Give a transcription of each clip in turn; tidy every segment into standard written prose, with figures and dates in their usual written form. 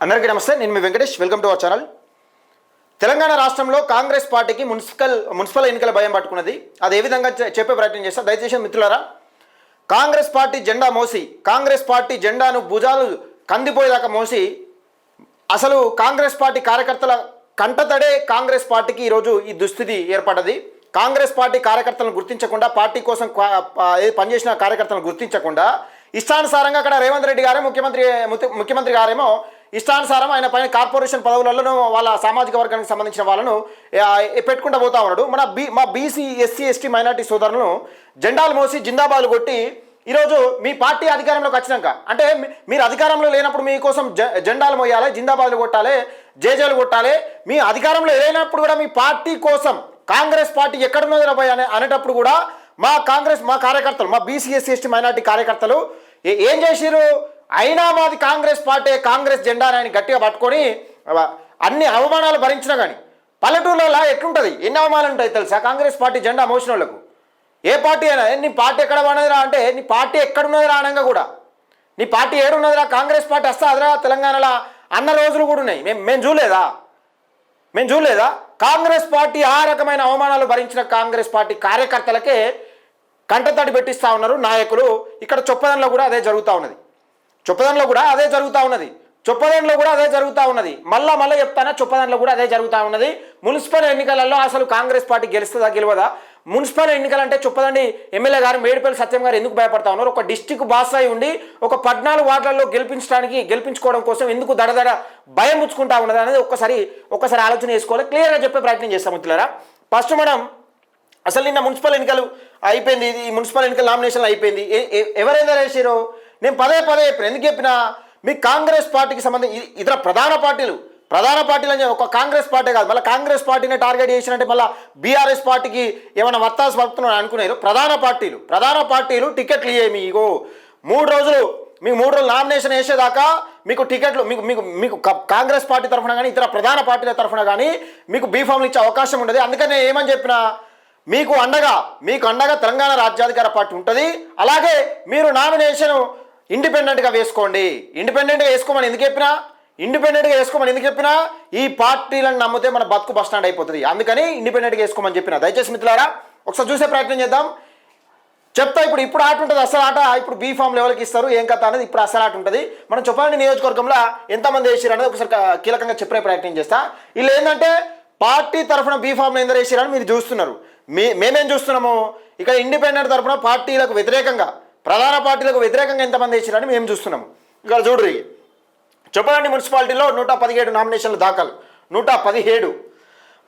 అందరికీ నమస్తే. నేను మీ Venkatesh. Welcome to our channel. Telangana రాష్ట్రంలో కాంగ్రెస్ పార్టీకి మున్సిపల్ ఎన్నికల భయం పట్టుకున్నది. అది ఏ విధంగా చెప్పే ప్రయత్నం చేస్తా. దయచేసి మిత్రులారా, కాంగ్రెస్ పార్టీ జెండా మోసి, కాంగ్రెస్ పార్టీ జెండాను భుజాలు కందిపోయేదాకా మోసి, అసలు కాంగ్రెస్ పార్టీ కార్యకర్తల కంటతడే కాంగ్రెస్ పార్టీకి ఈరోజు ఈ దుస్థితి ఏర్పడ్డది. కాంగ్రెస్ పార్టీ కార్యకర్తలను గుర్తించకుండా, పార్టీ కోసం పనిచేసిన కార్యకర్తలను గుర్తించకుండా ఇష్టానుసారంగా అక్కడ రేవంత్ రెడ్డి గారే ముఖ్యమంత్రి గారేమో ఇష్టానుసారం ఆయన పైన కార్పొరేషన్ పదవులలో వాళ్ళ సామాజిక వర్గానికి సంబంధించిన వాళ్ళను పెట్టుకుంటూ పోతా ఉన్నాడు. మా బీసీ ఎస్సీ ఎస్టీ మైనార్టీ సోదరులను జెండాలు మోసి జిందాబాదులు కొట్టి ఈరోజు మీ పార్టీ అధికారంలోకి వచ్చినాక, అంటే మీరు అధికారంలో లేనప్పుడు మీకోసం జెండాలు మోయాలి, జిందాబాదులు కొట్టాలి, జేజేలు కొట్టాలి. మీ అధికారంలో లేనప్పుడు కూడా మీ పార్టీ కోసం కాంగ్రెస్ పార్టీ ఎక్కడున్నది రాబోయ్ అనేటప్పుడు కూడా మా కార్యకర్తలు, మా బీసీ ఎస్సీ ఎస్టీ మైనార్టీ కార్యకర్తలు ఏం చేసిరు? అయినా మాది కాంగ్రెస్ పార్టీ, కాంగ్రెస్ జెండా అని గట్టిగా పట్టుకొని అన్ని అవమానాలు భరించినా కానీ పల్లెటూళ్ళలో ఎట్లుంటుంది, ఎన్ని అవమానాలు ఉంటాయి తెలుసా? కాంగ్రెస్ పార్టీ జెండా మోసిన వాళ్ళకు ఏ పార్టీ అయినా, నీ పార్టీ ఎక్కడ ఉన్నదిరా అంటే నీ పార్టీ ఎక్కడున్నదిరా అనగా కూడా నీ పార్టీ ఏడున్నదిరా, కాంగ్రెస్ పార్టీ వస్తా అదిరా తెలంగాణలో అన్న రోజులు కూడా ఉన్నాయి. మేము చూడలేదా? కాంగ్రెస్ పార్టీ ఆ రకమైన అవమానాలు భరించిన కాంగ్రెస్ పార్టీ కార్యకర్తలకే కంటతడి పెట్టిస్తూ ఉన్నారు నాయకులు. ఇక్కడ చొప్పదంలో కూడా అదే జరుగుతూ ఉన్నది. మళ్ళీ చెప్తానా, చొప్పదంలో కూడా అదే జరుగుతూ ఉన్నది. మున్సిపల్ ఎన్నికలలో అసలు కాంగ్రెస్ పార్టీ గెలుస్తుందా గెలవదా? మున్సిపల్ ఎన్నికలంటే చొప్పదండి ఎమ్మెల్యే గారు మేడిపల్లి సత్యం గారు ఎందుకు భయపడతా ఉన్నారు? ఒక డిస్టిక్ బాస్ అయి ఉండి ఒక 14 వార్డులలో గెలిపించుకోవడం కోసం ఎందుకు దడదడ భయం పుచ్చుకుంటా ఉన్నది అనేది ఒక్కసారి ఆలోచన చేసుకోవాలి. క్లియర్గా చెప్పే ప్రయత్నం చేస్తాం మిత్రులారా. ఫస్ట్ మనం అసలు నిన్న మున్సిపల్ ఎన్నికలు అయిపోయింది, ఈ మున్సిపల్ ఎన్నికల నామినేషన్లు అయిపోయింది. ఎవరైనా వేసారో నేను పదే చెప్పిన. ఎందుకు చెప్పినా, మీ కాంగ్రెస్ పార్టీకి సంబంధించి ఇతర ప్రధాన పార్టీలు అని ఒక కాంగ్రెస్ పార్టీ కాదు, మళ్ళీ కాంగ్రెస్ పార్టీని టార్గెట్ చేసినట్టే మళ్ళీ బీఆర్ఎస్ పార్టీకి ఏమైనా వత్తాసు పలుకుతున్నాను అనుకున్నారు. ప్రధాన పార్టీలు టికెట్లు ఇవ్వేమి. ఇగో 3 రోజులు నామినేషన్ వేసేదాకా మీకు టికెట్లు మీకు కాంగ్రెస్ పార్టీ తరఫున కానీ ఇతర ప్రధాన పార్టీల తరఫున కానీ మీకు బీఫామ్లు ఇచ్చే అవకాశం ఉండదు. అందుకని నేను ఏమని చెప్పినా, మీకు అండగా తెలంగాణ రాజ్యాధికార పార్టీ ఉంటుంది. అలాగే మీరు నామినేషన్ ఇండిపెండెంట్గా వేసుకోండి. ఇండిపెండెంట్గా వేసుకోమని ఎందుకు చెప్పినా ఈ పార్టీలను నమ్మితే మన బతుకు బస్ స్టాండ్ అయిపోతుంది. అందుకని ఇండిపెండెంట్గా వేసుకోమని చెప్పిన. దయచేసి మిత్రులారా ఒకసారి చూసే ప్రయత్నం చేద్దాం. చెప్తా. ఇప్పుడు ఆట ఉంటుంది, అసలు ఆట. ఇప్పుడు బీఫామ్ లెవెల్కి ఇస్తారు, ఏం కథ అనేది ఇప్పుడు అసలు ఆట ఉంటుంది. మనం చొప్పదండి నియోజకవర్గంలో ఎంతమంది వేసారు అనేది ఒకసారి కీలకంగా చెప్పే ప్రయత్నం చేస్తా. వీళ్ళు ఏంటంటే పార్టీ తరఫున బీఫామ్లు ఎందరు వేసారని మీరు చూస్తున్నారు. మేమేం చూస్తున్నాము, ఇక్కడ ఇండిపెండెంట్ తరఫున పార్టీలకు వ్యతిరేకంగా, ప్రధాన పార్టీలకు వ్యతిరేకంగా ఎంతమంది వేసారని మేము చూస్తున్నాము. ఇక్కడ చూడరు. చొప్పదండి మున్సిపాలిటీలో 117 నామినేషన్లు దాఖలు. 117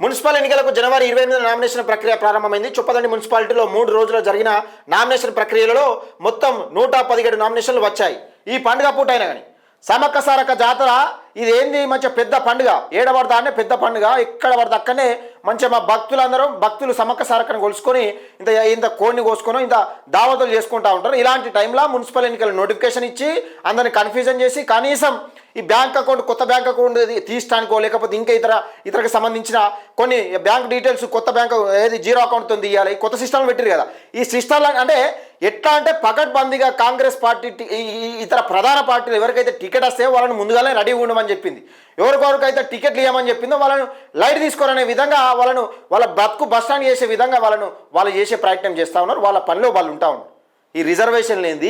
మున్సిపల్ ఎన్నికలకు జనవరి 28న నామినేషన్ ప్రక్రియ ప్రారంభమైంది. చొప్పదండి మున్సిపాలిటీలో 3 రోజులు జరిగిన నామినేషన్ ప్రక్రియలలో మొత్తం 117 నామినేషన్లు వచ్చాయి. ఈ పండుగ పూట అయినా కానీ సమ్మక్క సారక్క జాతర ఇది ఏంది, మంచిగా పెద్ద పండుగ. ఏడబడతానే పెద్ద పండుగ. ఎక్కడ పడితే అక్కడనే మంచిగా మా భక్తులు సమ్మక్క సారక్కను కొలుసుకొని ఇంత కోడిని కోసుకొని ఇంత దావతులు చేసుకుంటూ ఉంటారు. ఇలాంటి టైంలో మున్సిపల్ ఎన్నికల నోటిఫికేషన్ ఇచ్చి అందరిని కన్ఫ్యూజన్ చేసి కనీసం ఈ బ్యాంక్ అకౌంట్, కొత్త బ్యాంక్ అకౌంట్ తీయడానికో లేకపోతే ఇంకా ఇతరకు సంబంధించిన కొన్ని బ్యాంక్ డీటెయిల్స్, కొత్త బ్యాంక్ ఏది జీరో అకౌంట్తో తీయాలి, కొత్త సిస్టమ్లు పెట్టారు కదా. ఈ సిస్టమ్లు అంటే ఎట్లా అంటే పకడ్బందీగా కాంగ్రెస్ పార్టీ ఇతర ప్రధాన పార్టీలు ఎవరికైతే టికెట్ వస్తే వాళ్ళని ముందుగానే రెడీ ఉండమని చెప్పింది. ఎవరికొరకైతే టికెట్లు ఇవ్వమని చెప్పిందో వాళ్ళను లైట్ తీసుకోరనే విధంగా, వాళ్ళ బతుకు బస్ స్టాండ్ చేసే విధంగా వాళ్ళు చేసే ప్రయత్నం చేస్తూ ఉన్నారు. వాళ్ళ పనిలో వాళ్ళు ఉంటా ఉన్నారు. ఈ రిజర్వేషన్లు ఏంది,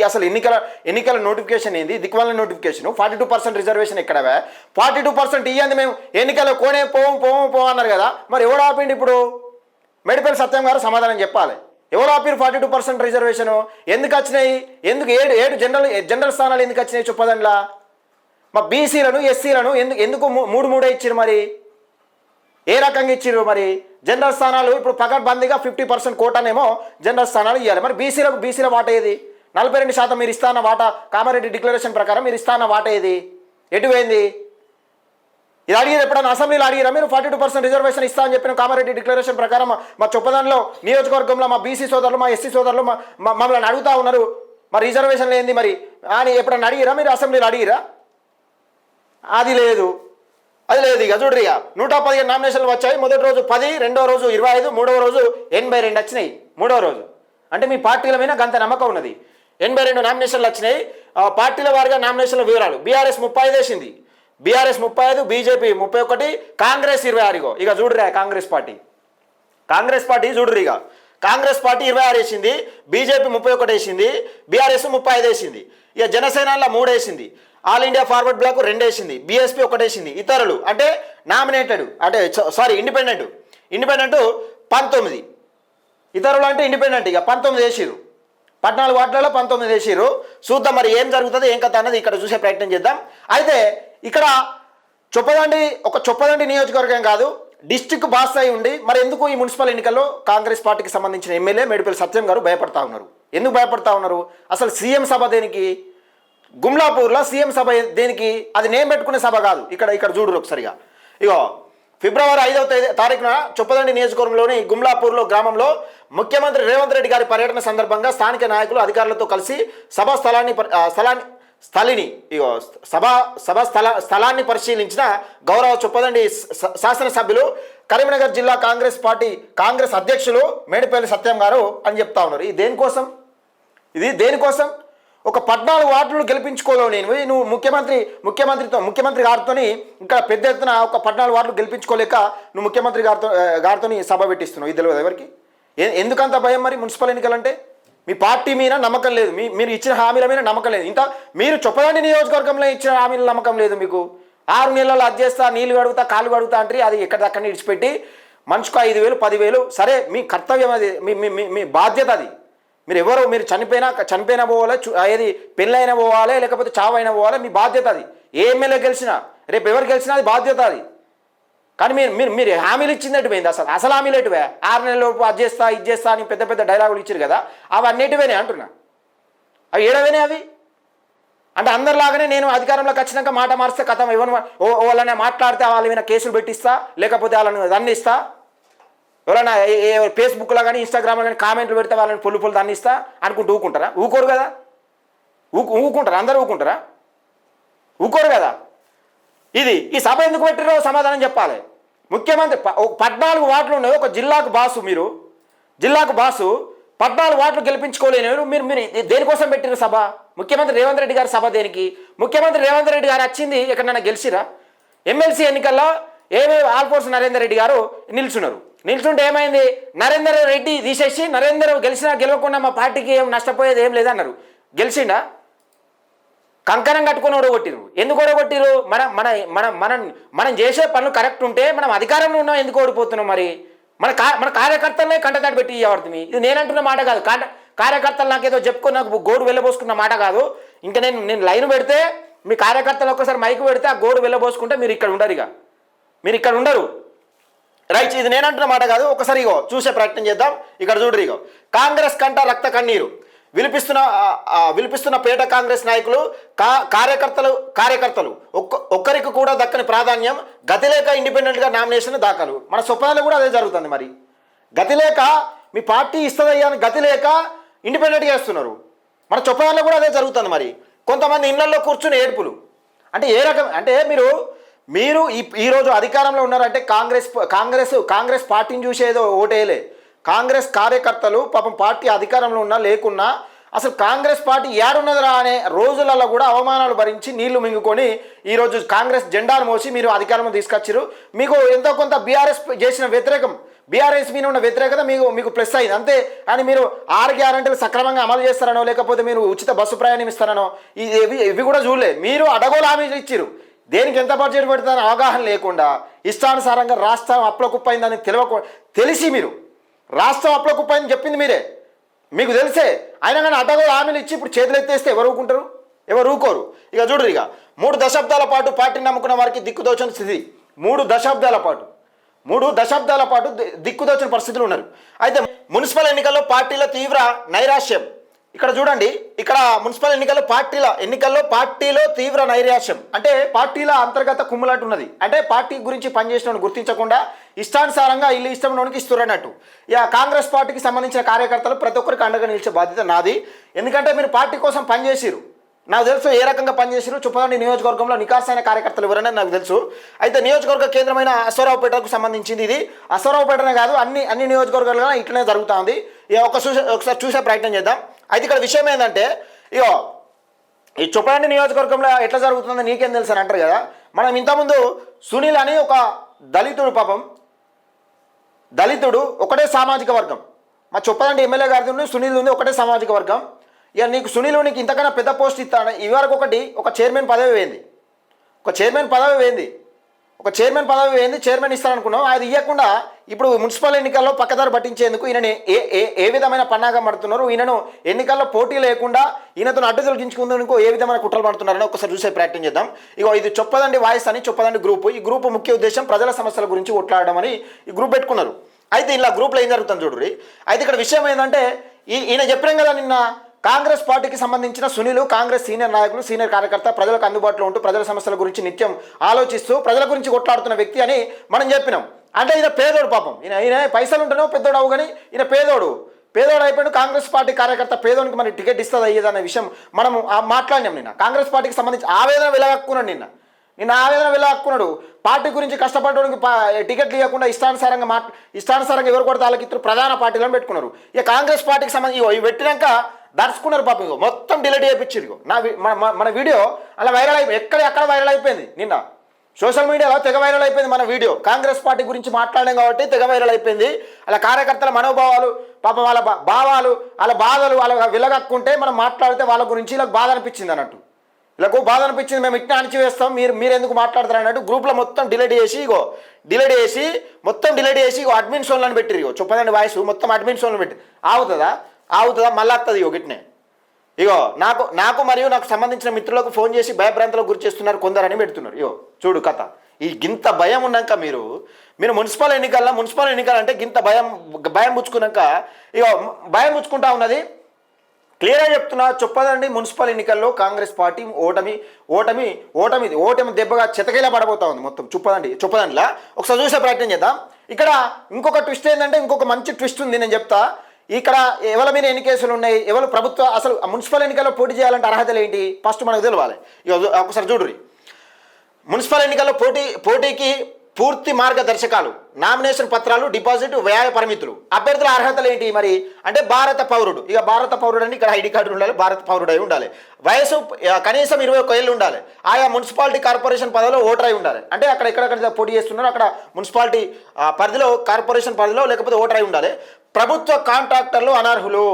అసలు ఎన్నికల నోటిఫికేషన్ ఏంది, దిక్కుమాలిన నోటిఫికేషన్. 42% రిజర్వేషన్ ఎక్కడవే? 42% ఇవ్వండి, మేము ఎన్నికల్లో పోవం అన్నారు కదా. మరి ఎవరు ఆపిండి? ఇప్పుడు మేడిపల్లి సత్యం గారు సమాధానం చెప్పాలి. ఎవరు ఆపిరు 42% రిజర్వేషను? ఎందుకు వచ్చినాయి? ఎందుకు 7 జనరల్ స్థానాలు ఎందుకు వచ్చినాయి చొప్పదండ్లా? మా బీసీలను ఎస్సీలను ఎందుకు 3 ఇచ్చిరు? మరి ఏ రకంగా ఇచ్చిరు? మరి జనరల్ స్థానాలు ఇప్పుడు పకడ్బందీగా 50% కోటానేమో జనరల్ స్థానాలు ఇవ్వాలి. మరి బీసీల వాటా ఏది? 42% మీరు ఇస్తాన్న వాటా కామారెడ్డి డిక్లరేషన్ ప్రకారం మీరు ఇస్తాన్న వాటా ఏది? ఎటు పోయింది? ఇది అడిగిరు ఎప్పుడన్నా అసెంబ్లీలో అడిగిరా మీరు? 42% రిజర్వేషన్ ఇస్తా అని చెప్పిన కామారెడ్డి డిక్లరేషన్ ప్రకారం మా చొప్పదంలో నియోజకవర్గంలో మా బీసీ సోదరులు, మా ఎస్సీ సోదరులు మమ్మల్ని అడుగుతూ ఉన్నారు, మరి రిజర్వేషన్లు ఏంది మరి అని ఎప్పుడన్నా అడిగిరా మీరు? అసెంబ్లీలో అడిగిరా? అది లేదు. ఇక చూడరు. 117 నామినేషన్లు వచ్చాయి. మొదటి రోజు 10, రెండో రోజు 25, మూడవ రోజు 82 వచ్చినాయి. మూడవ రోజు అంటే మీ పార్టీల మీద గంత నమ్మకం ఉన్నది. 82 నామినేషన్లు వచ్చినాయి. పార్టీల వారిగా నామినేషన్ల వివరాలు. బీఆర్ఎస్ 35 వేసింది, బీఆర్ఎస్ 35, బీజేపీ 31, కాంగ్రెస్ 26. ఇక చూడురా కాంగ్రెస్ పార్టీ చూడురు. ఇక కాంగ్రెస్ పార్టీ 26 వేసింది, బీజేపీ 31 వేసింది, బీఆర్ఎస్ 35 వేసింది. ఇక జనసేనలో 3 వేసింది, ఆల్ ఇండియా ఫార్వర్డ్ బ్లాక్ 2 వేసింది, బీఎస్పీ 1 వేసింది. ఇతరులు అంటే నామినేటెడ్ అంటే ఇండిపెండెంట్ 19. ఇతరులు అంటే ఇండిపెండెంట్ ఇక 19 వేసిరు. 14 వార్డులలో 19 వేసిరు. చూద్దాం మరి ఏం జరుగుతుంది ఏం కథ అన్నది ఇక్కడ చూసే ప్రయత్నం చేద్దాం. అయితే ఇక్కడ చొప్పదండి నియోజకవర్గం కాదు, డిస్టిక్ బాస్ అయి ఉండి మరి ఎందుకు ఈ మున్సిపల్ ఎన్నికల్లో కాంగ్రెస్ పార్టీకి సంబంధించిన ఎమ్మెల్యే మేడిపల్లి సత్యం గారు భయపడతా ఉన్నారు? ఎందుకు భయపడతా ఉన్నారు? అసలు సీఎం సభ దేనికి? గుమ్లాపూర్లో సీఎం సభ దేనికి? అది నేను పెట్టుకునే సభ కాదు. ఇక్కడ చూడరు ఒకసారిగా. ఇగో ఫిబ్రవరి 5వ తారీఖున చొప్పదండి నియోజకవర్గంలోని గుమ్లాపూర్లో గ్రామంలో ముఖ్యమంత్రి రేవంత్ రెడ్డి గారి పర్యటన సందర్భంగా స్థానిక నాయకులు అధికారులతో కలిసి సభా స్థలాన్ని పరిశీలించిన గౌరవ చొప్పదండి శాసనసభ్యులు కరీంనగర్ జిల్లా కాంగ్రెస్ అధ్యక్షులు మేడిపల్లి సత్యం గారు అని చెప్తా ఉన్నారు. ఇది దేనికోసం? ఒక 14 వార్డులు గెలిపించుకోలేవు నువ్వు ముఖ్యమంత్రి గారితో ఇంకా పెద్ద ఎత్తున ఒక 14 వార్డులు గెలిపించుకోలేక నువ్వు ముఖ్యమంత్రి గారితో సభ పెట్టిస్తున్నావు. ఇది తెలియదు ఎవరికి? ఎందుకంత భయం మరి? మున్సిపల్ ఎన్నికలంటే మీ పార్టీ మీద నమ్మకం లేదు, మీరు ఇచ్చిన హామీల మీద నమ్మకం లేదు. ఇంత మీరు చొప్పదండి నియోజకవర్గంలో ఇచ్చిన హామీల నమ్మకం లేదు మీకు. 6 నెలల్లో అది చేస్తా, నీళ్ళు కడుగుతా, కాళ్ళు కడుగుతా అంటే అది ఎక్కడిదక్కడిని విడిచిపెట్టి మనిషికి 5,000 10,000 సరే మీ కర్తవ్యం, అది మీ బాధ్యత. అది మీరు చనిపోయినా పోవాలి, ఏది పెళ్ళైనా పోవాలి, లేకపోతే చావైనా పోవాలి, మీ బాధ్యత అది. ఏ ఎమ్మెల్యే గెలిచినా రేపు ఎవరు గెలిచినా అది బాధ్యత అది. కానీ మీరు హామీలు ఇచ్చిందట్టు పోయింది. అసలు హామీలు ఎటువే? 6 నెలలలోపు అది చేస్తా ఇది చేస్తా అని పెద్ద డైలాగులు ఇచ్చారు కదా, అవి అన్నిటివేనే అంటున్నా. అవి ఏడవేనే అవి అంటే అందరిలాగానే నేను అధికారంలోకి వచ్చినాక మాట మారిస్తే కథం వాళ్ళని మాట్లాడితే వాళ్ళ మీద కేసులు పెట్టిస్తా, లేకపోతే వాళ్ళని దండిస్తా, ఎవరైనా ఫేస్బుక్లో కానీ ఇన్స్టాగ్రామ్లో కానీ కామెంట్లు పెడితే వాళ్ళని పొల్లు దండిస్తా అనుకుంటూ ఊరుకుంటారా? ఊరుకోరు కదా. ఊరుకుంటారా? అందరూ ఊరుకుంటారా? ఊరుకోరు కదా. ఈ సభ ఎందుకు పెట్టిరో సమాధానం చెప్పాలి. ముఖ్యమంత్రి 14 వార్డులు ఉన్నాయి, ఒక జిల్లాకు బాసు. మీరు జిల్లాకు బాసు 14 వార్డులు గెలిపించుకోలేని మీరు దేనికోసం పెట్టిన సభ? ముఖ్యమంత్రి రేవంత్ రెడ్డి గారి సభ దేనికి? ముఖ్యమంత్రి రేవంత్ రెడ్డి గారు వచ్చింది ఎక్కడన్నా గెలిచిరా? ఎమ్మెల్సీ ఎన్నికల్లో ఆల్ఫోర్స్ నరేందర్ రెడ్డి గారు నిల్చుంటే ఏమైంది? నరేందర్ రెడ్డి తీసేసి నరేందర్ గెలవకుండా మా పార్టీకి ఏం నష్టపోయేది ఏం లేదన్నారు. గెలిచిండా? కంకణం కట్టుకొని ఓడగొట్టిరు. ఎందుకు ఓడగొట్టిరు? మనం చేసే పనులు కరెక్ట్ ఉంటే మనం అధికారంలో ఉన్నాం, ఎందుకు ఓడిపోతున్నాం? మరి మన కార్యకర్తలనే కంటతడి పెట్టి ఇవ్వడుతుంది. ఇది నేనంటున్న మాట కాదు. కార్యకర్తలు నాకేదో చెప్పుకొని నాకు గోడు వెళ్ళబోసుకున్న మాట కాదు. ఇంకా నేను లైన్ పెడితే మీ కార్యకర్తలు ఒక్కసారి మైకు పెడితే ఆ గోడు వెళ్ళబోసుకుంటే మీరు ఇక్కడ ఉండరు. రైట్, ఇది నేనంటున్న మాట కాదు. ఒకసారి చూసే ప్రయత్నం చేద్దాం. ఇక్కడ చూడరు. కాంగ్రెస్ కంట రక్త కన్నీరు విలిపిస్తున్న పేట కాంగ్రెస్ నాయకులు కార్యకర్తలు ఒక్కరికి కూడా దక్కని ప్రాధాన్యం. గతిలేక ఇండిపెండెంట్గా నామినేషన్ దాఖలు. మన స్వప్నాలు కూడా అదే జరుగుతుంది. మరి గతిలేక మీ పార్టీ ఇస్తుందయ్యా అని గతిలేక ఇండిపెండెంట్గా వేస్తున్నారు. మన చొప్పదాల్లో కూడా అదే జరుగుతుంది. మరి కొంతమంది ఇళ్లలో కూర్చుని ఏడుపులు. అంటే ఏ రకం అంటే మీరు ఈరోజు అధికారంలో ఉన్నారంటే కాంగ్రెస్ పార్టీని చూసేదో ఓటేయలే. కాంగ్రెస్ కార్యకర్తలు పాపం పార్టీ అధికారంలో ఉన్నా లేకున్నా అసలు కాంగ్రెస్ పార్టీ ఏడున్నదరా అనే రోజులలో కూడా అవమానాలు భరించి నీళ్లు మింగుకొని ఈరోజు కాంగ్రెస్ జెండాను మోసి మీరు అధికారంలో తీసుకొచ్చారు. మీకు ఎంతో కొంత బీఆర్ఎస్ చేసిన బీఆర్ఎస్ మీద ఉన్న వ్యతిరేకత మీకు ప్లస్ అయింది అంతే. అని మీరు 6 గ్యారెంటీలు సక్రమంగా అమలు చేస్తారనో, లేకపోతే మీరు ఉచిత బస్సు ప్రయాణం ఇస్తారనో ఇవి కూడా చూడలే. మీరు అడగోలు హామీలు ఇచ్చారు. దేనికి ఎంత బడ్జెట్ పెడతారని అవగాహన లేకుండా ఇష్టానుసారంగా రాష్ట్రం అప్లకుప్పైందని తెలిసి మీరు రాష్ట్రం అప్లకుప్పైందని చెప్పింది మీరే, మీకు తెలిసే. అయినా కానీ అడ్డగోలు హామీలు ఇచ్చి ఇప్పుడు చేతులు ఎత్తేస్తే ఎవరు ఊరుకుంటారు? ఎవరు ఊరుకోరు. ఇక చూడరు. 3 దశాబ్దాల పాటు పార్టీని నమ్ముకున్న వారికి దిక్కుదోచని స్థితి. 3 దశాబ్దాల పాటు దిక్కుదోచని పరిస్థితులు ఉన్నారు. అయితే మున్సిపల్ ఎన్నికల్లో పార్టీల తీవ్ర నైరాశ్యం. ఇక్కడ చూడండి, ఇక్కడ మున్సిపల్ ఎన్నికల్లో పార్టీలో తీవ్ర నైరాశ్యం. అంటే పార్టీల అంతర్గత కుమ్ములాట ఉన్నది. అంటే పార్టీ గురించి పనిచేసిన గుర్తించకుండా ఇష్టానుసారంగా ఇల్లు ఇష్టంలోనికి ఇస్తున్నట్టు. ఇక కాంగ్రెస్ పార్టీకి సంబంధించిన కార్యకర్తలు ప్రతి ఒక్కరికి అండగా నిలిచే బాధ్యత నాది. ఎందుకంటే మీరు పార్టీ కోసం పనిచేసిరు. నాకు తెలుసు ఏ రకంగా పనిచేసిరు. చొప్పదండి నియోజకవర్గంలో నికార్సైన కార్యకర్తలు ఎవరైనా నాకు తెలుసు. అయితే నియోజకవర్గ కేంద్రమైన అశ్వరావుపేటకు సంబంధించింది ఇది. అశ్వరావుపేటనే కాదు, అన్ని నియోజకవర్గాల్లో ఇట్లనే జరుగుతూ ఉంది. ఒకసారి చూసే ప్రయత్నం చేద్దాం. అయితే ఇక్కడ విషయం ఏంటంటే ఈ చొప్పదండి నియోజకవర్గంలో ఎట్లా జరుగుతుందో నీకేం తెలుసు అని అంటారు కదా. మనం ఇంతకుముందు సునీల్ అని ఒక దళితుడు, పాపం దళితుడు, ఒకటే సామాజిక వర్గం. మా చొప్పదండి ఎమ్మెల్యే గారిది ఉంది, సునీల్ ఉంది, ఒకటే సామాజిక వర్గం. ఇక నీకు సునీల్ నీకు ఇంతకన్నా పెద్ద పోస్ట్ ఇస్తాడు. ఇవరకు ఒక చైర్మన్ పదవి వేయింది, ఒక చైర్మన్ పదవి వేయింది, చైర్మన్ ఇస్తారనుకున్నాం. అది ఇవ్వకుండా ఇప్పుడు మున్సిపల్ ఎన్నికల్లో పక్కదారి పట్టించేందుకు ఈయనని ఏ విధమైన పన్నాగం పడుతున్నారు, ఈయనను ఎన్నికల్లో పోటీ లేకుండా ఈయనతో అడ్డు తొలగించుకుందుకు ఏ విధమైన కుట్రలు పడుతున్నారని ఒకసారి చూసే ప్రయత్నం చేద్దాం. ఇగో ఇది చొప్పదండి వాయిస్ అని, చొప్పదండి గ్రూప్. ఈ గ్రూప్ ముఖ్య ఉద్దేశం ప్రజల సమస్యల గురించి కొట్లాడడం అని ఈ గ్రూప్ పెట్టుకున్నారు. అయితే ఇలా గ్రూప్లో ఏం జరుగుతుంది చూడండి. అయితే ఇక్కడ విషయం ఏంటంటే ఈయన చెప్పినాం కదా నిన్న, కాంగ్రెస్ పార్టీకి సంబంధించిన సునీల్ కాంగ్రెస్ సీనియర్ నాయకులు, సీనియర్ కార్యకర్త, ప్రజలకు అందుబాటులో ఉంటూ ప్రజల సమస్యల గురించి నిత్యం ఆలోచిస్తూ ప్రజల గురించి కొట్లాడుతున్న వ్యక్తి అని మనం చెప్పినాం. అంటే ఈయన పేదోడు, పాపం ఈయన పైసలు ఉంటేనో పెద్దోడు అవు, కానీ ఈయన పేదోడు అయిపోయాడు. కాంగ్రెస్ పార్టీ కార్యకర్త పేదోనికి మరి టికెట్ ఇస్తుంది అయ్యేదన్న విషయం మనం మాట్లాడినాం. నిన్న కాంగ్రెస్ పార్టీకి సంబంధించి ఆవేదన వెలగక్కున్నాడు. నిన్న ఆవేదన వెళ్ళాక్కున్నాడు. పార్టీ గురించి కష్టపడడానికి టికెట్లు ఇవ్వకుండా ఇష్టానుసారంగా ఎవరు కొడితే వాళ్ళకి ఇద్దరు ప్రధాన పార్టీలను పెట్టుకున్నారు. ఇక కాంగ్రెస్ పార్టీకి సంబంధించి ఇవి పెట్టినాక దర్శకున్నారు పాపం. ఇగో మొత్తం డిలీట్ చేయించారు. మన వీడియో అలా వైరల్ అయిపోయింది, ఎక్కడ వైరల్ అయిపోయింది. నిన్న సోషల్ మీడియాలో తెగ వైరల్ అయిపోయింది మన వీడియో. కాంగ్రెస్ పార్టీ గురించి మాట్లాడాం కాబట్టి తెగ వైరల్ అయిపోయింది. అలా కార్యకర్తల మనోభావాలు, పాపం వాళ్ళ భావాలు, వాళ్ళ బాధలు వాళ్ళ వెళ్ళగక్కుంటే మనం మాట్లాడితే వాళ్ళ గురించి ఇలా బాధ అనిపించింది అన్నట్టు. ఇలాగో బాధ అనిపించింది, మేము ఇట్లా అణిచివేస్తాం, మీరు ఎందుకు మాట్లాడతారు అన్నట్టు గ్రూప్లో మొత్తం డిలీట్ చేసి అడ్మిన్ సోన్లను పెట్టిరు. ఇగో చొప్పదండి వాయిస్ మొత్తం అడ్మిన్ సోన్లు పెట్టి ఆగుతుందా మళ్ళీ వస్తుంది. ఇగో గిట్నే ఇగో నాకు మరియు నాకు సంబంధించిన మిత్రులకు ఫోన్ చేసి భయభ్రాంతులకు గురి చేస్తున్నారు కొందరని పెడుతున్నారు. ఇగో చూడు కథ. ఈ గింత భయం ఉన్నాక మీరు మున్సిపల్ ఎన్నికలు అంటే గింత భయం పుచ్చుకున్నాక ఇగో భయం పుచ్చుకుంటా ఉన్నది. క్లియర్గా చెప్తున్నా, చొప్పదండి మున్సిపల్ ఎన్నికల్లో కాంగ్రెస్ పార్టీ ఓటమి దెబ్బగా చితకేలా పడబోతా ఉంది మొత్తం చొప్పదండిలా. ఒకసారి చూసే ప్రయత్నం చేద్దాం. ఇక్కడ ఇంకొక ట్విస్ట్ ఏంటంటే, ఇంకొక మంచి ట్విస్ట్ ఉంది, నేను చెప్తా. ఇక్కడ ఎవరి మీద ఎన్ని కేసులు ఉన్నాయి, ఎవరు ప్రభుత్వ అసలు మున్సిపల్ ఎన్నికల్లో పోటీ చేయాలంటే అర్హతలు ఏంటి ఫస్ట్ మనకు తెలవాలి. ఒకసారి చూడురి. మున్సిపల్ ఎన్నికల్లో పోటీకి పూర్తి మార్గదర్శకాలు, నామినేషన్ పత్రాలు, డిపాజిట్, వ్యయ పరిమితులు, అభ్యర్థుల అర్హతలు ఏంటి మరి అంటే భారత పౌరుడు. ఇక భారత పౌరుడు అని ఇక్కడ ఐడి కార్డు ఉండాలి, భారత పౌరుడు అయి ఉండాలి, వయసు కనీసం 21 ఏళ్ళు ఉండాలి, ఆయా మున్సిపాలిటీ కార్పొరేషన్ పరిధిలో ఓటర్ అయి ఉండాలి. అంటే ఎక్కడెక్కడ పోటీ చేస్తున్నారో అక్కడ మున్సిపాలిటీ పరిధిలో, కార్పొరేషన్ పరిధిలో లేకపోతే ఓటర్ అయి ఉండాలి. ప్రభుత్వ కాంట్రాక్టర్లు అనర్హులు.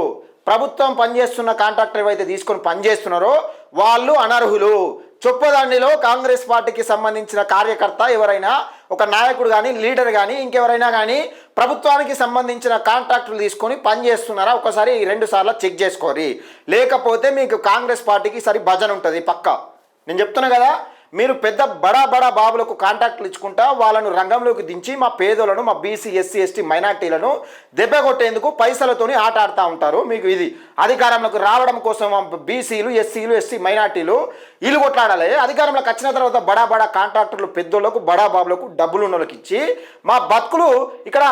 ప్రభుత్వం పనిచేస్తున్న కాంట్రాక్టర్ ఏవైతే తీసుకొని పనిచేస్తున్నారో వాళ్ళు అనర్హులు. చొప్పదండిలో కాంగ్రెస్ పార్టీకి సంబంధించిన కార్యకర్త ఎవరైనా, ఒక నాయకుడు కానీ, లీడర్ కానీ, ఇంకెవరైనా కానీ ప్రభుత్వానికి సంబంధించిన కాంట్రాక్టులు తీసుకొని పనిచేస్తున్నారా ఒకసారి 2 సార్లు చెక్ చేసుకోరి. లేకపోతే మీకు కాంగ్రెస్ పార్టీకి సరి భజన ఉంటుంది పక్కా. నేను చెప్తున్నా కదా, మీరు పెద్ద బడా బాబులకు కాంట్రాక్టులు ఇచ్చుకుంటా వాళ్ళను రంగంలోకి దించి మా పేదలను, మా బీసీ, ఎస్సీ, ఎస్టీ మైనార్టీలను దెబ్బ కొట్టేందుకు పైసలతోని ఆట ఆడుతూ ఉంటారు. మీకు ఇది అధికారంలోకి రావడం కోసం బీసీలు, ఎస్సీలు, ఎస్టీ మైనార్టీలు ఇల్లు కొట్లాడాలి. అధికారంలోకి వచ్చిన తర్వాత బడా కాంట్రాక్టర్లు పెద్దోళ్ళకు, బడా బాబులకు, డబ్బులు ఉన్న వాళ్ళకి ఇచ్చి మా బతుకులు ఇక్కడ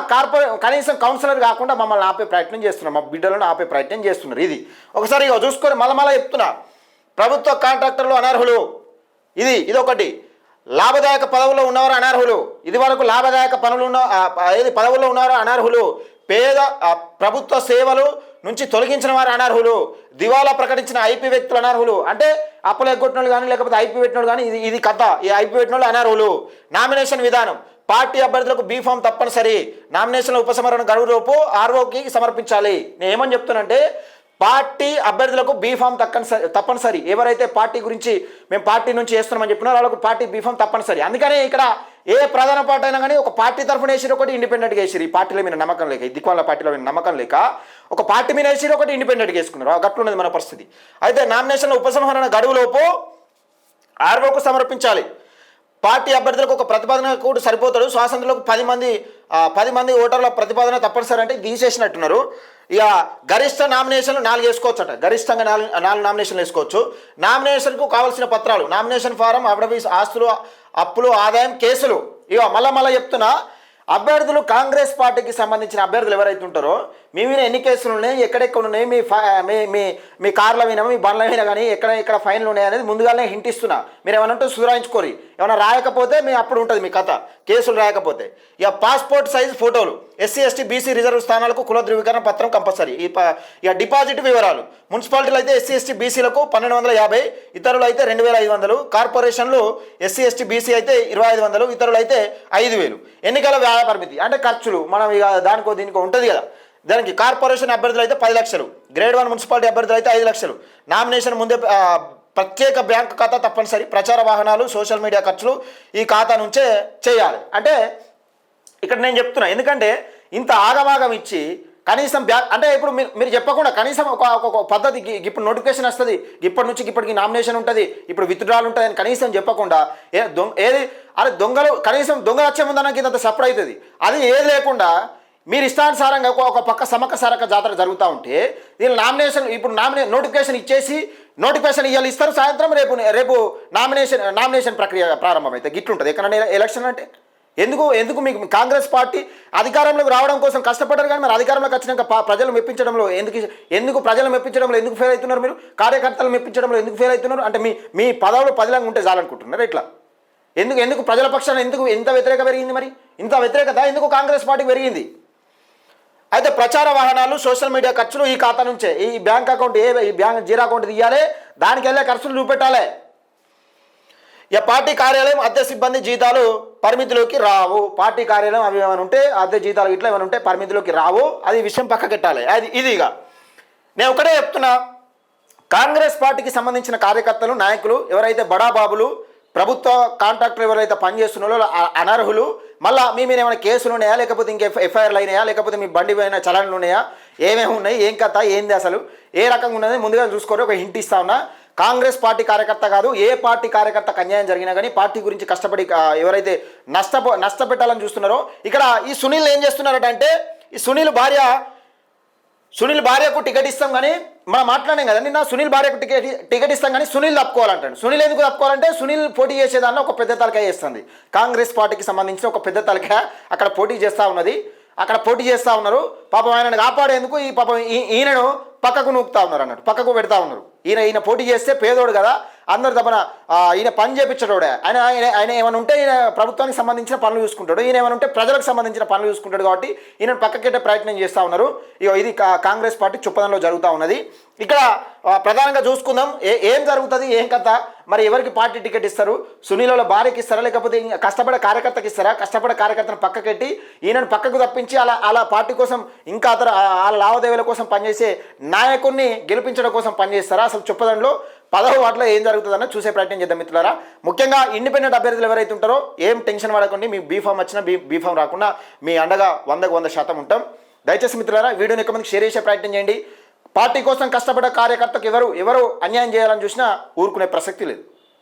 కనీసం కౌన్సిలర్ కాకుండా మమ్మల్ని ఆపే ప్రయత్నం చేస్తున్నారు, మా బిడ్డలను ఆపే ప్రయత్నం చేస్తున్నారు. ఇది ఒకసారి చూసుకొని మళ్ళా చెప్తున్నా. ప్రభుత్వ కాంట్రాక్టర్లు అనర్హులు. ఇది ఒకటి. లాభదాయక పదవుల్లో ఉన్నవారు అనర్హులు. ఇది వరకు లాభదాయక పదవుల్లో ఉన్నవారు అనర్హులు. ప్రభుత్వ సేవలు నుంచి తొలగించిన వారు అనర్హులు. దివాలా ప్రకటించిన ఐపీ వ్యక్తులు అనర్హులు. అంటే అప్పులు ఎగ్గొట్టిన వాళ్ళు కానీ, లేకపోతే ఐపీ పెట్టిన వాళ్ళు కానీ, ఇది కథ. ఈ ఐపీ పెట్టిన వాళ్ళు అనర్హులు. నామినేషన్ విధానం, పార్టీ అభ్యర్థులకు బీఫామ్ తప్పనిసరి. నామినేషన్ల ఉపసంహరణ గడువులోపు ఆర్ఓకి సమర్పించాలి. నేను ఏమని చెప్తున్నానంటే, పార్టీ అభ్యర్థులకు బీఫామ్ తప్పనిసరి. ఎవరైతే పార్టీ గురించి మేము పార్టీ నుంచి చేస్తున్నామని చెప్పినారో వాళ్ళకు పార్టీ బీఫామ్ తప్పనిసరి. అందుకనే ఇక్కడ ఏ ప్రధాన పార్టీ అయినా కానీ ఒక పార్టీ తరఫున వేసిరు, ఒకటి ఇండిపెండెంట్గా వేసిరు. ఈ పార్టీల మీద నమ్మకం లేక, ఈ దిక్వాల పార్టీల మీద నమ్మకం లేక ఒక పార్టీ మీద వేసిరు, ఒకటి ఇండిపెండెంట్గా వేసుకున్నారు. గట్లున్నది మన పరిస్థితి. అయితే నామినేషన్ల ఉపసంహరణ గడువులోపు ఆర్ఓకు సమర్పించాలి. పార్టీ అభ్యర్థులకు ఒక ప్రతిపాదన కూడా సరిపోతాడు. స్వాతంత్రులకు 10 మంది ఓటర్ల ప్రతిపాదన తప్పనిసరి అంటే తీసేసినట్టున్నారు. ఇక గరిష్ట నామినేషన్లు 4 వేసుకోవచ్చట. గరిష్టంగా 4 నామినేషన్లు వేసుకోవచ్చు. నామినేషన్కు కావాల్సిన పత్రాలు, నామినేషన్ ఫారం, అఫిడవిట్స్, ఆస్తులు, అప్పులు, ఆదాయం, కేసులు. ఇక మళ్ళా చెప్తున్నా, అభ్యర్థులు కాంగ్రెస్ పార్టీకి సంబంధించిన అభ్యర్థులు ఎవరైతే ఉంటారో మీ మీద ఎన్ని కేసులు ఉన్నాయి, ఎక్కడెక్కడ ఉన్నాయి, మీ కార్ల మీద మీ బండ్ల మీద కానీ ఎక్కడ ఫైన్లు ఉన్నాయి అనేది ముందుగానే హింట్ ఇస్తున్నా. మీరు ఏమైనా ఉంటే సుధరాయించుకోరి. ఏమైనా రాయకపోతే మీ అప్పుడు ఉంటుంది మీ కథ, కేసులు రాయకపోతే. ఇక పాస్పోర్ట్ సైజ్ ఫోటోలు, ఎస్సీ ఎస్టీ బీసీ రిజర్వ్ స్థానాలకు కుల ధృవీకరణ పత్రం కంపల్సరీ. ఇక డిపాజిట్ వివరాలు, మున్సిపాలిటీలు అయితే ఎస్సీ ఎస్టీ బీసీలకు 1250, ఇతరులు అయితే 2500, కార్పొరేషన్లు ఎస్సీ ఎస్టీ బీసీ అయితే 2500, ఇతరులు అయితే 5000. ఎన్నికల వ్యయ పరిమితి అంటే ఖర్చులు మనం ఇక దానికో దీనికో ఉంటుంది కదా. దానికి కార్పొరేషన్ అభ్యర్థులు అయితే 10 లక్షలు, గ్రేడ్ 1 మున్సిపాలిటీ అభ్యర్థులు అయితే 5 లక్షలు. నామినేషన్ ముందే ప్రత్యేక బ్యాంకు ఖాతా తప్పనిసరి. ప్రచార వాహనాలు సోషల్ మీడియా ఖర్చులు ఈ ఖాతా నుంచే చేయాలి. అంటే ఇక్కడ నేను చెప్తున్నా, ఎందుకంటే ఇంత ఆగమాగం ఇచ్చి కనీసం అంటే ఇప్పుడు మీరు చెప్పకుండా కనీసం ఒక పద్ధతి, ఇప్పుడు నోటిఫికేషన్ వస్తుంది, ఇప్పటి నుంచి ఇప్పటికి నామినేషన్ ఉంటుంది, ఇప్పుడు విత్డ్రాల్ ఉంటుంది అని కనీసం చెప్పకుండా ఏది అరే దొంగలు కనీసం దొంగలు వచ్చే ముందు నాకు ఇంత సపోర్ట్ అవుతుంది. అది ఏది లేకుండా మీరు ఇష్టానుసారంగా ఒక పక్క సమక్క సారక్క జాతర జరుగుతూ ఉంటే దీని నామినేషన్ ఇప్పుడు నోటిఫికేషన్ ఇచ్చేసి నోటిఫికేషన్ ఇవాళ ఇస్తారు, సాయంత్రం రేపు నామినేషన్ ప్రక్రియ ప్రారంభమవుతుంది. గిట్లుంటుంది ఎక్కడైనా ఎలక్షన్ అంటే. ఎందుకు మీకు కాంగ్రెస్ పార్టీ అధికారంలోకి రావడం కోసం కష్టపడ్డారు, కానీ మరి అధికారంలోకి వచ్చినాక ప్రజలు మెప్పించడంలో ఎందుకు ప్రజలు మెప్పించడంలో ఎందుకు ఫెయిల్ అవుతున్నారు? మీరు కార్యకర్తలు మెప్పించడంలో ఎందుకు ఫెయిల్ అవుతున్నారు? అంటే మీ పదవులు పదిలంగా ఉంటే చాలనుకుంటున్నారు. ఇట్లా ఎందుకు ప్రజల పక్షాన ఎంత వ్యతిరేకత పెరిగింది? మరి ఇంత వ్యతిరేకత ఎందుకు కాంగ్రెస్ పార్టీకి పెరిగింది? అయితే ప్రచార వాహనాలు సోషల్ మీడియా ఖర్చులు ఈ ఖాతా నుంచే, ఈ బ్యాంక్ అకౌంట్ ఈ బ్యాంక్ జీరో అకౌంట్ తీయాలి, దానికి వెళ్ళే ఖర్చులు చూపెట్టాలి. ఇక పార్టీ కార్యాలయం అద్దె సిబ్బంది జీతాలు పరిమితిలోకి రావు. పార్టీ కార్యాలయం అవి ఏమైనా ఉంటే అద్దె జీతాలు ఇట్లా ఏమైనా ఉంటే పరిమితిలోకి రావు. అది విషయం పక్కకెట్టాలి. ఇదిగా నేను ఒకటే చెప్తున్నా, కాంగ్రెస్ పార్టీకి సంబంధించిన కార్యకర్తలు నాయకులు ఎవరైతే బడాబాబులు ప్రభుత్వ కాంట్రాక్టర్ ఎవరైతే పనిచేస్తున్నారో అనర్హులు, మళ్ళీ మీ మీద ఏమైనా కేసులు ఉన్నాయా, లేకపోతే ఇంకే ఎఫ్ఐఆర్లు అయినాయా, లేకపోతే మీ బండి పైన చలన్లు ఉన్నాయా, ఏమేమి ఉన్నాయి, ఏం కథ ఏంది అసలు ఏ రకంగా ఉన్నది ముందుగా చూసుకొని ఒక హింట్ ఇస్తా ఉన్నా. కాంగ్రెస్ పార్టీ కార్యకర్త కాదు, ఏ పార్టీ కార్యకర్తకు అన్యాయం జరిగినా కానీ పార్టీ గురించి కష్టపడి ఎవరైతే నష్టపెట్టాలని చూస్తున్నారో ఇక్కడ ఈ సునీల్ ఏం చేస్తున్నారటంటే, ఈ సునీల్ భార్యకు టికెట్ ఇస్తాం కానీ మనం మాట్లాడాం కదా నిన్న, సునీల్ భార్యకు టికెట్ ఇస్తాం కానీ సునీల్ తప్పుకోవాలంటాడు. సునీల్ ఎందుకు తప్పుకోవాలంటే సునీల్ పోటీ చేసేదాన్ని ఒక పెద్ద తలకాయ చేస్తుంది. కాంగ్రెస్ పార్టీకి సంబంధించిన ఒక పెద్ద తలకాయ అక్కడ పోటీ చేస్తూ ఉన్నది, అక్కడ పోటీ చేస్తూ ఉన్నారు. పాపం ఆయనను కాపాడేందుకు ఈ పాపం ఈయనను పక్కకు నూపుతా ఉన్నారు అన్నట్టు, పక్కకు పెడతా ఉన్నారు. ఈయన పోటీ చేస్తే పేదోడు కదా, అందరు తప్పన ఈయన పని చేపించడోడే. ఆయన ఏమైనా ఉంటే ఈయన ప్రభుత్వానికి సంబంధించిన పనులు చూసుకుంటాడు, ఈయన ఏమైనా ఉంటే ప్రజలకు సంబంధించిన పనులు చూసుకుంటాడు. కాబట్టి ఈయన పక్కకెట్టే ప్రయత్నం చేస్తూ ఉన్నారు. ఇది కాంగ్రెస్ పార్టీ చుప్పదంలో జరుగుతూ ఉన్నది. ఇక్కడ ప్రధానంగా చూసుకుందాం ఏం జరుగుతుంది, ఏం కథ. మరి ఎవరికి పార్టీ టికెట్ ఇస్తారు? సునీల భార్యకి ఇస్తారా, లేకపోతే కష్టపడే కార్యకర్తకి ఇస్తారా? కష్టపడే కార్యకర్తను పక్కకెట్టి ఈయనను పక్కకు తప్పించి అలా పార్టీ కోసం ఇంకా వాళ్ళ లావాదేవీల కోసం పనిచేసే నాయకుడిని గెలిపించడం కోసం పనిచేస్తారా? అసలు చుప్పదంలో 10వ వార్డులో ఏం జరుగుతుందన్న చూసే ప్రయత్నం చేద్దాం మిత్రులారా. ముఖ్యంగా ఇండిపెండెంట్ అభ్యర్థులు ఎవరైతే ఉంటారో ఏం టెన్షన్ పడకండి, మీ బీఫామ్ వచ్చినా బీఫామ్ రాకుండా మీ అండగా 100% ఉంటాం. దయచేసి మిత్రులారా వీడియోని ఎక్కువ మందికి షేర్ చేసే ప్రయత్నం చేయండి. పార్టీ కోసం కష్టపడే కార్యకర్తకు ఎవరు అన్యాయం చేయాలని చూసినా ఊరుకునే ప్రసక్తి లేదు.